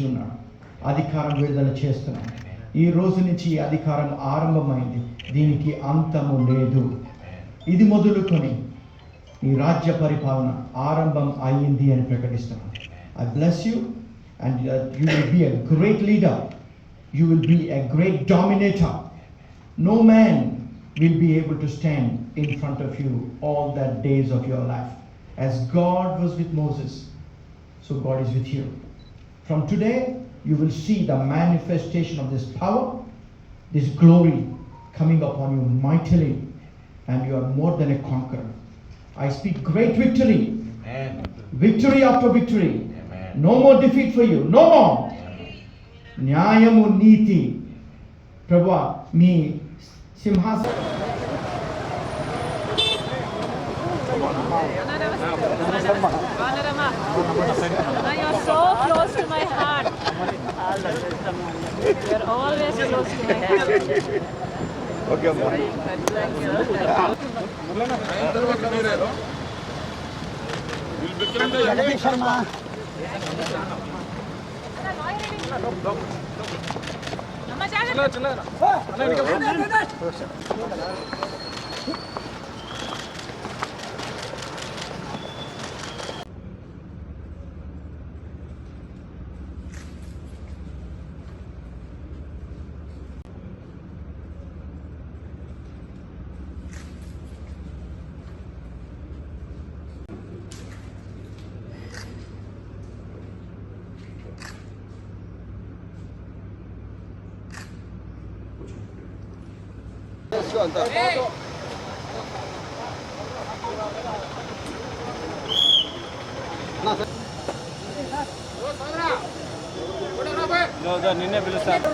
ఉన్నాడు. అధికారం విడుదల చేస్తున్నాం. ఈ రోజు నుంచి ఈ అధికారం ఆరంభమైంది, దీనికి అంతము లేదు. ఇది మొదలుకొని ఈ రాజ్య పరిపాలన ఆరంభం అయ్యింది అని ప్రకటిస్తున్నాను. I bless you and you will be a great leader. You will be a great dominator. No man will be able to stand in front of you all the days of your life. As God was with Moses, so God is with you. From today, you will see the manifestation of this power, this glory coming upon you mightily, and you are more than a conqueror. I speak great victory. Amen. Victory after victory. Amen. No more defeat for you. No more. న్యాయము నీతి ప్రభువా మీ సింహాసనం You are so close to my heart. You are always close to my heart. Okay, Amma. Thank you. నిన్నే పిలుస్తాను.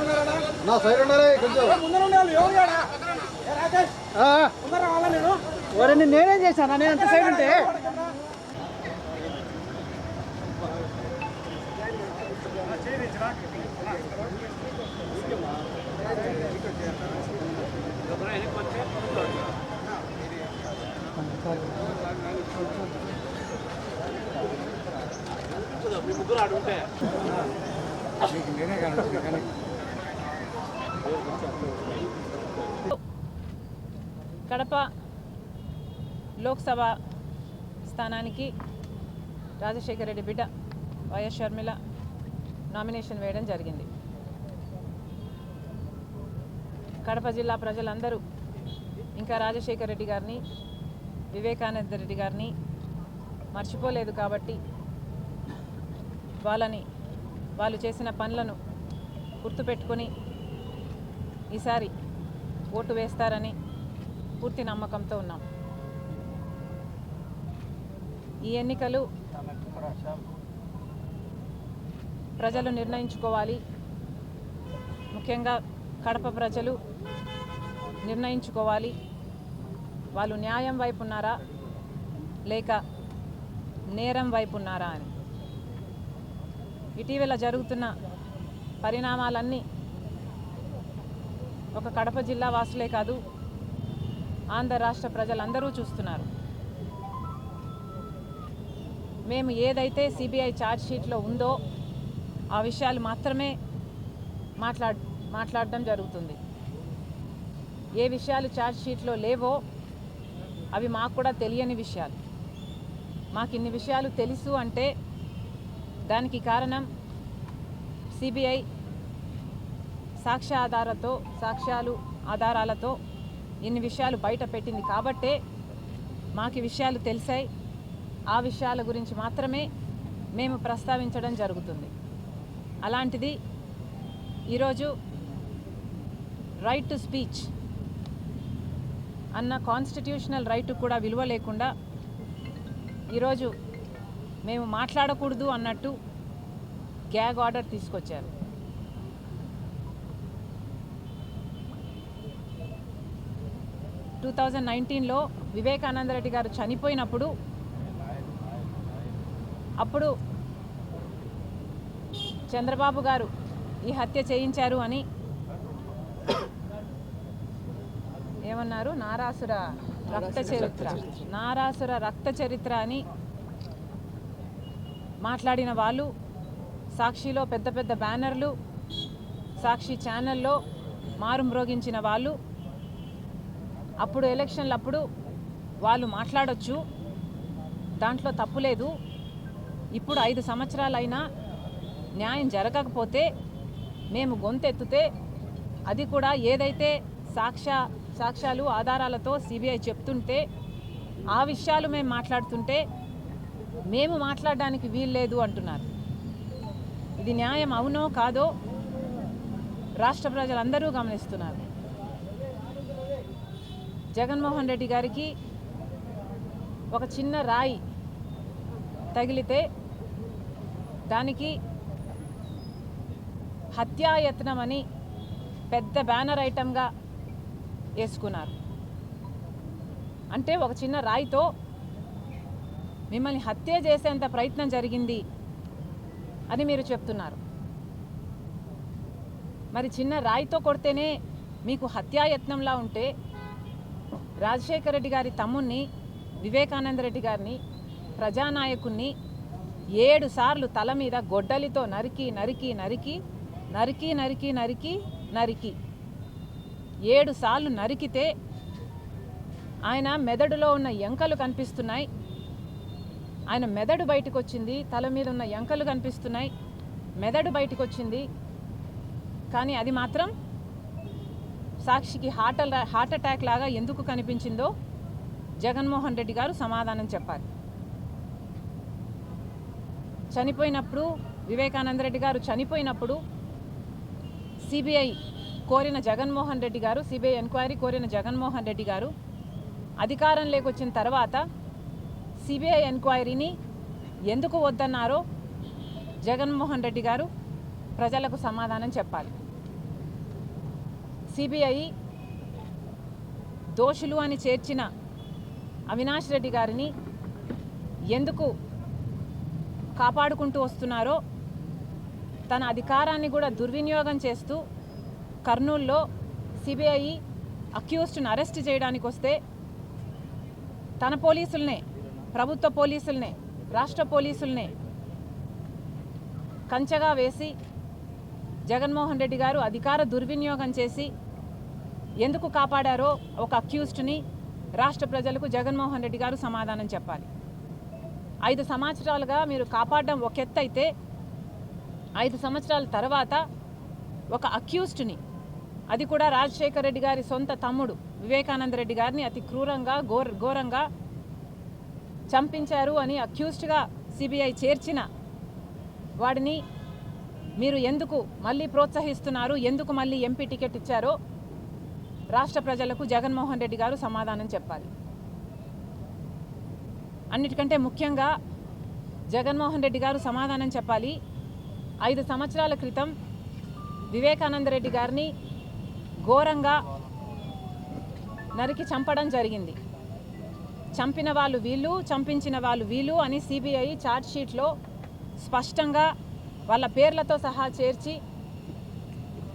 నా side ఉండాలి కొంచెం నేనేం చేశాను నేను అంత సైడ్ ఉంటే ముగ్గురు ఆడు ఉంటే కడప లోక్సభ స్థానానికి రాజశేఖర రెడ్డి బిడ్డ వైఎస్ షర్మిల నామినేషన్ వేయడం జరిగింది. కడప జిల్లా ప్రజలందరూ ఇంకా రాజశేఖర రెడ్డి గారిని, వివేకానంద రెడ్డి గారిని మర్చిపోలేదు కాబట్టి వాళ్ళు చేసిన పనులను గుర్తుపెట్టుకొని ఈసారి ఓటు వేస్తారని పూర్తి నమ్మకంతో ఉన్నాం. ఈ ఎన్నికలు ప్రజలు నిర్ణయించుకోవాలి. ముఖ్యంగా కడప ప్రజలు నిర్ణయించుకోవాలి, వాళ్ళు న్యాయం వైపు ఉన్నారా లేక నేరం వైపు ఉన్నారా అని. ఇటీవల జరుగుతున్న పరిణామాలన్నీ ఒక కడప జిల్లా వాసులే కాదు, ఆంధ్ర రాష్ట్ర ప్రజలందరూ చూస్తున్నారు. మేము ఏదైతే సిబిఐ ఛార్జ్ షీట్లో ఉందో ఆ విషయాలు మాత్రమే మాట్లాడడం జరుగుతుంది. ఏ విషయాలు ఛార్జ్ షీట్లో లేవో అవి మాకు కూడా తెలియని విషయాలు. మాకు ఇన్ని విషయాలు తెలుసు అంటే దానికి కారణం సిబిఐ ఆధారాలతో ఇన్ని విషయాలు బయట పెట్టింది కాబట్టే మాకు విషయాలు తెలిసాయి. ఆ విషయాల గురించి మాత్రమే మేము ప్రస్తావించడం జరుగుతుంది. అలాంటిది ఈరోజు రైట్ టు స్పీచ్ అన్న కాన్స్టిట్యూషనల్ రైట్ కూడా విలువ లేకుండా ఈరోజు మేము మాట్లాడకూడదు అన్నట్టు గ్యాగ్ ఆర్డర్ తీసుకొచ్చారు. టూ 2019లో వివేకానంద రెడ్డి గారు చనిపోయినప్పుడు అప్పుడు చంద్రబాబు గారు ఈ హత్య చేయించారు అని ఏమన్నారు, నారాసుర రక్త చరిత్ర అని మాట్లాడిన వాళ్ళు సాక్షిలో పెద్ద పెద్ద బ్యానర్లు, సాక్షి ఛానల్లో మారుమ్రోగించిన వాళ్ళు అప్పుడు ఎలక్షన్లప్పుడు వాళ్ళు మాట్లాడొచ్చు, దాంట్లో తప్పు లేదు. ఇప్పుడు 5 సంవత్సరాలైనా న్యాయం జరగకపోతే మేము గొంతెత్తితే అది కూడా ఏదైతే సాక్ష్యాలు ఆధారాలతో సిబిఐ చెప్తుంటే ఆ విషయాలు మేము మాట్లాడుతుంటే మేము మాట్లాడడానికి వీల్లేదు అంటున్నారు. ఇది న్యాయం అవునో కాదో రాష్ట్ర ప్రజలందరూ గమనిస్తున్నారు. జగన్మోహన్ రెడ్డి గారికి ఒక చిన్న రాయి తగిలితే దానికి హత్యాయత్నమని పెద్ద బ్యానర్ ఐటమ్గా వేసుకున్నారు. అంటే ఒక చిన్న రాయితో మిమ్మల్ని హత్య చేసేంత ప్రయత్నం జరిగింది అని మీరు చెప్తున్నారు. మరి చిన్న రాయితో కొడితేనే మీకు హత్యాయత్నంలా ఉంటే రాజశేఖర రెడ్డి గారి తమ్ముణ్ణి, వివేకానంద రెడ్డి గారిని, ప్రజానాయకుణ్ణి 7 సార్లు తల మీద గొడ్డలితో నరికి నరికి నరికి నరికి నరికి నరికి నరికి 7 సార్లు నరికితే ఆయన మెదడులో ఉన్న ఎంకలు కనిపిస్తున్నాయి. ఆయన మెదడు బయటకు వచ్చింది, తల మీద ఉన్న ఎంకలు కనిపిస్తున్నాయి, మెదడు బయటకు వచ్చింది. కానీ అది మాత్రం సాక్షికి హార్ట్ అటాక్ లాగా ఎందుకు కనిపించిందో జగన్మోహన్ రెడ్డి గారు సమాధానం చెప్పాలి. చనిపోయినప్పుడు, వివేకానంద రెడ్డి గారు చనిపోయినప్పుడు సిబిఐ కోరిన జగన్మోహన్ రెడ్డి గారు, సిబిఐ ఎంక్వైరీ కోరిన జగన్మోహన్ రెడ్డి గారు అధికారంలోకి వచ్చిన తర్వాత సిబిఐ ఎంక్వైరీని ఎందుకు వద్దన్నారో జగన్మోహన్ రెడ్డి గారు ప్రజలకు సమాధానం చెప్పాలి. సిబిఐ దోషులు అని చేర్చిన అవినాష్ రెడ్డి గారిని ఎందుకు కాపాడుకుంటూ వస్తున్నారో, తన అధికారాన్ని కూడా దుర్వినియోగం చేస్తూ కర్నూలులో సిబిఐ అక్యూజ్డ్ని అరెస్ట్ చేయడానికి వస్తే తన పోలీసులనే, ప్రభుత్వ పోలీసులనే, రాష్ట్ర పోలీసులనే కంచెగా వేసి జగన్మోహన్ రెడ్డి గారు అధికార దుర్వినియోగం చేసి ఎందుకు కాపాడారో ఒక అక్యూజ్డ్ని రాష్ట్ర ప్రజలకు జగన్మోహన్ రెడ్డి గారు సమాధానం చెప్పాలి. 5 సంవత్సరాలుగా మీరు కాపాడడం ఒక ఎత్తు అయితే 5 సంవత్సరాల తర్వాత ఒక అక్యూజ్డ్ని, అది కూడా రాజశేఖర రెడ్డి గారి సొంత తమ్ముడు వివేకానంద రెడ్డి గారిని అతి క్రూరంగా ఘోరంగా చంపించారు అని అక్యూజ్డ్గా సిబిఐ చేర్చిన వాడిని మీరు ఎందుకు మళ్ళీ ప్రోత్సహిస్తున్నారు, ఎందుకు మళ్ళీ ఎంపీ టికెట్ ఇచ్చారో రాష్ట్ర ప్రజలకు జగన్మోహన్ రెడ్డి గారు సమాధానం చెప్పాలి. అన్నిటికంటే ముఖ్యంగా జగన్మోహన్ రెడ్డి గారు సమాధానం చెప్పాలి. 5 సంవత్సరాల క్రితం వివేకానంద రెడ్డి గారిని ఘోరంగా నరికి చంపడం జరిగింది. చంపిన వాళ్ళు వీళ్ళు, చంపించిన వాళ్ళు వీళ్ళు అని సిబిఐ ఛార్జ్షీట్లో స్పష్టంగా వాళ్ళ పేర్లతో సహా చేర్చి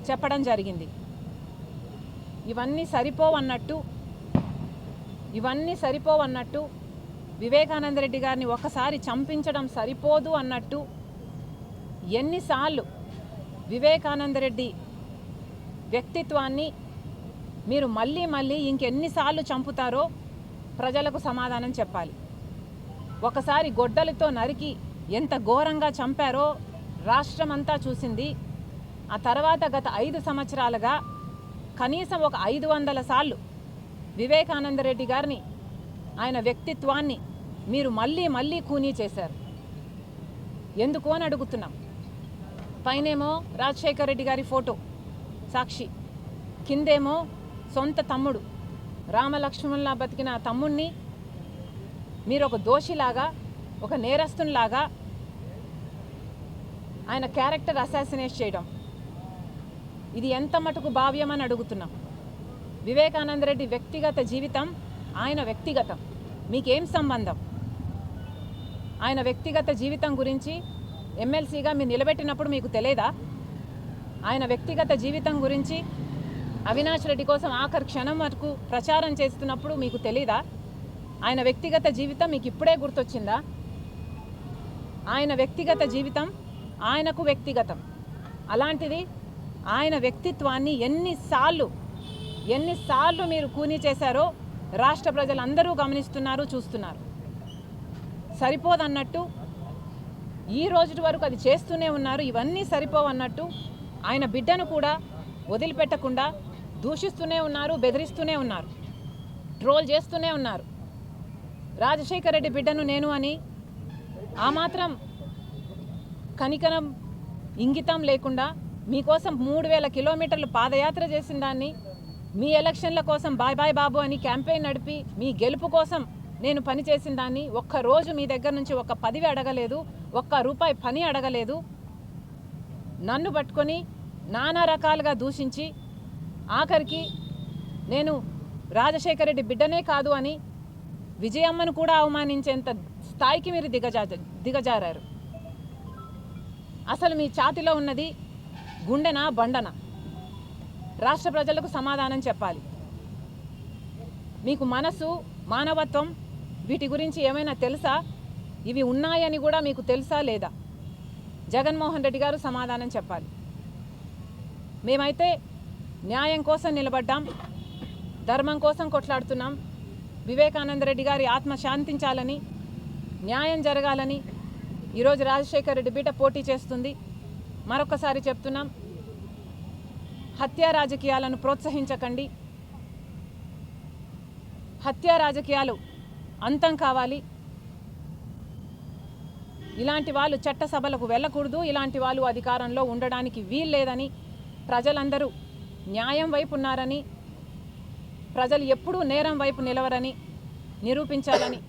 చెప్పడం జరిగింది. ఇవన్నీ సరిపోవన్నట్టు వివేకానంద రెడ్డి గారిని ఒకసారి చంపించడం సరిపోదు అన్నట్టు ఎన్నిసార్లు వివేకానంద రెడ్డి వ్యక్తిత్వాన్ని మీరు మళ్ళీ ఇంకెన్నిసార్లు చంపుతారో ప్రజలకు సమాధానం చెప్పాలి. ఒకసారి గొడ్డలితో నరికి ఎంత ఘోరంగా చంపారో రాష్ట్రమంతా చూసింది. ఆ తర్వాత గత 5 సంవత్సరాలుగా కనీసం ఒక 500 సార్లు వివేకానంద రెడ్డి గారిని, ఆయన వ్యక్తిత్వాన్ని మీరు మళ్ళీ కూనీ చేశారు. ఎందుకు అని అడుగుతున్నాం. పైనేమో రాజశేఖర రెడ్డి గారి ఫోటో సాక్షి, కిందేమో సొంత తమ్ముడు రామలక్ష్మణులా బతికిన తమ్ముణ్ణి మీరు ఒక దోషిలాగా, ఒక నేరస్తునిలాగా ఆయన క్యారెక్టర్ అసాసినేట్ చేయడం, ఇది ఎంత మటుకు భావ్యమని అడుగుతున్నాం. వివేకానంద రెడ్డి వ్యక్తిగత జీవితం ఆయన వ్యక్తిగతం, మీకేం సంబంధం? ఆయన వ్యక్తిగత జీవితం గురించి ఎమ్మెల్సీగా మీరు నిలబెట్టినప్పుడు మీకు తెలియదా? ఆయన వ్యక్తిగత జీవితం గురించి అవినాష్ రెడ్డి కోసం ఆఖరి క్షణం వరకు ప్రచారం చేస్తున్నప్పుడు మీకు తెలీదా? ఆయన వ్యక్తిగత జీవితం మీకు ఇప్పుడే గుర్తొచ్చిందా? ఆయన వ్యక్తిగత జీవితం ఆయనకు వ్యక్తిగతం. అలాంటిది ఆయన వ్యక్తిత్వాన్ని ఎన్నిసార్లు మీరు కూనీ చేశారో రాష్ట్ర ప్రజలందరూ గమనిస్తున్నారు, చూస్తున్నారు. సరిపోదన్నట్టు ఈ రోజు వరకు అది చేస్తూనే ఉన్నారు. ఇవన్నీ సరిపోవన్నట్టు ఆయన బిడ్డను కూడా వదిలిపెట్టకుండా దూషిస్తూనే ఉన్నారు, బెదిరిస్తూనే ఉన్నారు, ట్రోల్ చేస్తూనే ఉన్నారు. రాజశేఖర రెడ్డి బిడ్డను నేను అని ఆ మాత్రం కనికరం ఇంగితం లేకుండా మీకోసం 3000 కిలోమీటర్లు పాదయాత్ర చేసిన దాన్ని, మీ ఎలక్షన్ల కోసం బాయ్ బాయ్ బాబు అని క్యాంపెయిన్ నడిపి మీ గెలుపు కోసం నేను పని చేసిన దాన్ని ఒక్కరోజు మీ దగ్గర నుంచి ఒక్క 10 అడగలేదు, ఒక్క రూపాయి పని అడగలేదు. నన్ను పట్టుకొని నానా రకాలుగా దూషించి ఆఖరికి నేను రాజశేఖర రెడ్డి బిడ్డనే కాదు అని విజయమ్మను కూడా అవమానించేంత స్థాయికి మీరు దిగజారారు. అసలు మీ ఛాతిలో ఉన్నది గుండెనా బండనా? రాష్ట్ర ప్రజలకు సమాధానం చెప్పాలి. మీకు మనసు, మానవత్వం వీటి గురించి ఏమైనా తెలుసా? ఇవి ఉన్నాయని కూడా మీకు తెలుసా లేదా? జగన్మోహన్ రెడ్డి గారు సమాధానం చెప్పాలి. మేమైతే న్యాయం కోసం నిలబడ్డాం, ధర్మం కోసం కొట్లాడుతున్నాం. వివేకానంద రెడ్డి గారి ఆత్మ శాంతించాలని, న్యాయం జరగాలని ఈరోజు రాజశేఖర రెడ్డి బిడ్డ పోటీ చేస్తుంది. మరొకసారి చెప్తున్నాం, హత్యా రాజకీయాలను ప్రోత్సహించకండి. హత్యా రాజకీయాలు అంతం కావాలి. ఇలాంటి వాళ్ళు చట్టసభలకు వెళ్ళకూడదు, ఇలాంటి వాళ్ళు అధికారంలో ఉండడానికి వీల్లేదని, ప్రజలందరూ న్యాయం వైపు ఉన్నారని, ప్రజలు ఎప్పుడూ నేరం వైపు నిలవరని నిరూపించాలని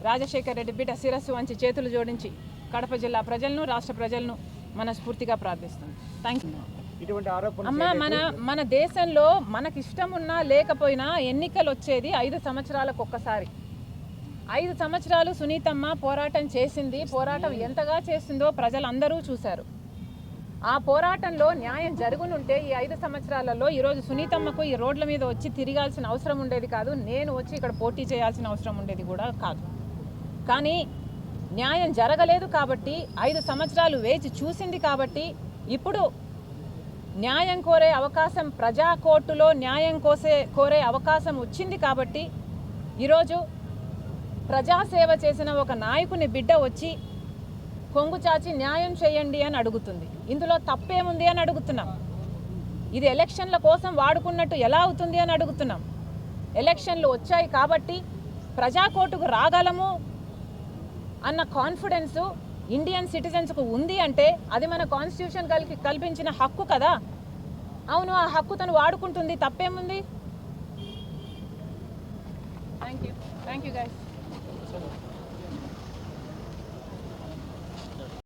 రాజశేఖర రెడ్డి బిడ్డ శిరస్సు వంచి చేతులు జోడించి కడప జిల్లా ప్రజలను, రాష్ట్ర ప్రజలను మనస్ఫూర్తిగా ప్రార్థిస్తుంది. Thank you. ఇటువంటి ఆరోపణలు అమ్మ, మన దేశంలో మనకి ఇష్టం ఉన్నా లేకపోయినా ఎన్నికలు వచ్చేది 5 సంవత్సరాలకు ఒక్కసారి. 5 సంవత్సరాలు సునీతమ్మ పోరాటం చేసింది. పోరాటం ఎంతగా చేసిందో ప్రజలందరూ చూశారు. ఆ పోరాటంలో న్యాయం జరుగునుంటే ఈ 5 సంవత్సరాలలో ఈరోజు సునీతమ్మకు ఈ రోడ్ల మీద వచ్చి తిరగాల్సిన అవసరం ఉండేది కాదు, నేను వచ్చి ఇక్కడ పోటీ చేయాల్సిన అవసరం ఉండేది కూడా కాదు. కానీ న్యాయం జరగలేదు కాబట్టి, 5 సంవత్సరాలు వేచి చూసింది కాబట్టి, ఇప్పుడు న్యాయం కోరే అవకాశం, ప్రజా కోర్టులో న్యాయం కోరే అవకాశం వచ్చింది కాబట్టి ఈరోజు ప్రజాసేవ చేసిన ఒక నాయకుని బిడ్డ వచ్చి కొంగు చాచి న్యాయం చేయండి అని అడుగుతుంది. ఇందులో తప్పేముంది అని అడుగుతున్నాం. ఇది ఎలక్షన్ల కోసం వాడుకున్నట్టు ఎలా అవుతుంది అని అడుగుతున్నాం. ఎలక్షన్లు వచ్చాయి కాబట్టి ప్రజా కోర్టుకు రాగలము అన్న కాన్ఫిడెన్సు ఇండియన్ సిటిజన్స్కు ఉంది అంటే అది మన కాన్స్టిట్యూషన్ కల్పించిన హక్కు కదా. అవును, ఆ హక్కు తను వాడుకుంటుంది, తప్పేముంది? Thank you guys.